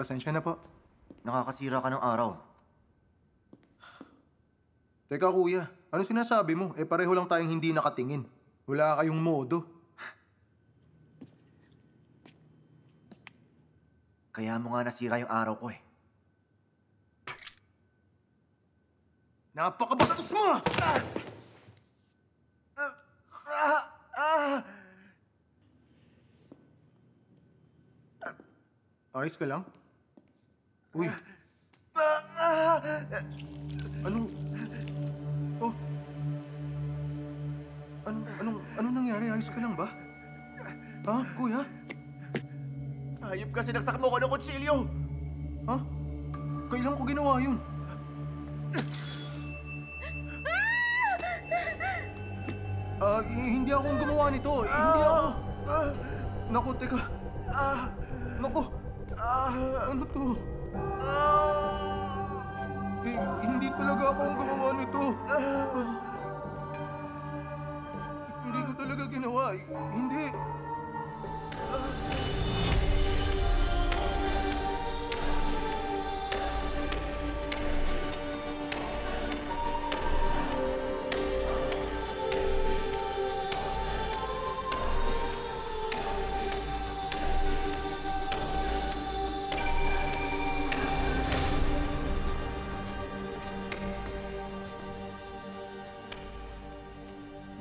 pasensya na po. Nakakasira ka ng araw. Teka kuya, ano sinasabi mo? Pareho lang tayong hindi nakatingin. Wala kayong modo. Kaya mo nga nasira yung araw ko eh. Napakabastos mo! Ayos ka lang? Uy. Anong... Oh. Anong nangyari? Ayos ka lang ba? Ha, kuya? Hayop ka, sinaksak mo ko ng kutsilyo! Ha? Kailan ko ginawa yun? Hindi ako ang gumawa nito. Hindi ako. Naku, teka. Naku. Ano to? Hindi talaga ako ang gumawa nito. Hindi ko talaga ginawa. Hindi.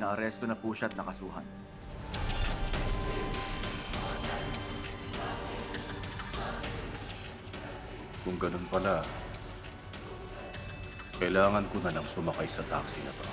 Naaresto na po siya at nakasuhan. Kung ganun pala, kailangan ko na lang sumakay sa taxi na to.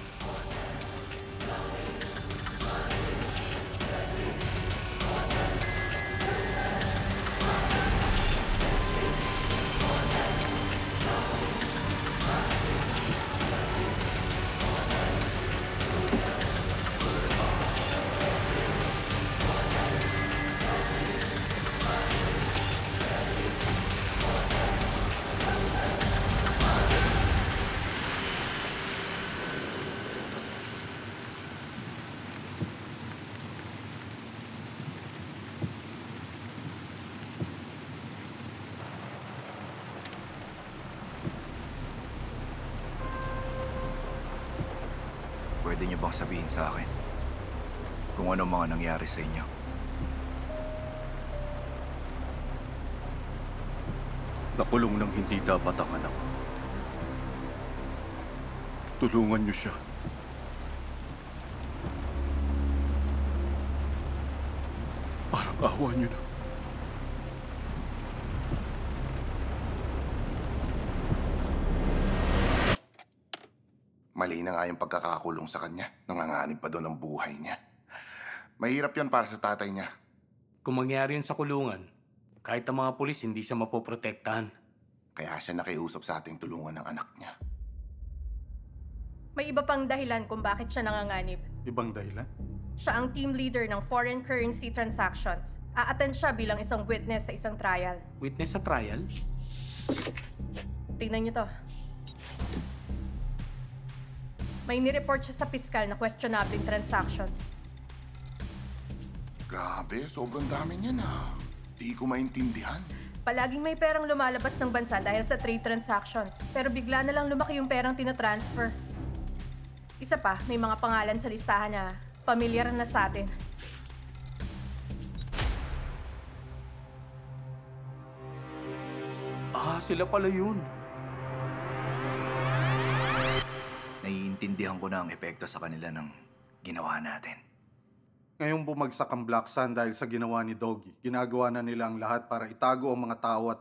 Pwede niyo bang sabihin sa akin kung ano mga nangyari sa inyo? Nakulong ng hindi dapat ang anak. Tulungan niyo siya. Parang awa niyo na. Mali na nga yung pagkakakulong sa kanya. Nanganganib pa doon ang buhay niya. Mahirap yan para sa tatay niya. Kung mangyari yun sa kulungan, kahit ang mga pulis hindi siya mapoprotektahan. Kaya siya nakiusap sa ating tulungan ng anak niya. May iba pang dahilan kung bakit siya nanganganib. Ibang dahilan? Siya ang team leader ng foreign currency transactions. A-attend siya bilang isang witness sa isang trial. Witness sa trial? Tingnan niyo to. May nireport siya sa piskal na questionable transactions. Grabe, sobrang dami niyan ah. Di ko maintindihan. Palaging may perang lumalabas ng bansa dahil sa trade transactions. Pero bigla na lang lumaki yung perang tinatransfer. Isa pa, may mga pangalan sa listahan na pamilyar na sa atin. Sila pala yun. Naiintindihan ko na ang epekto sa kanila ng ginawa natin. Ngayong bumagsak ang Black Sun dahil sa ginawa ni Doggy, ginagawa na nila ang lahat para itago ang mga tao at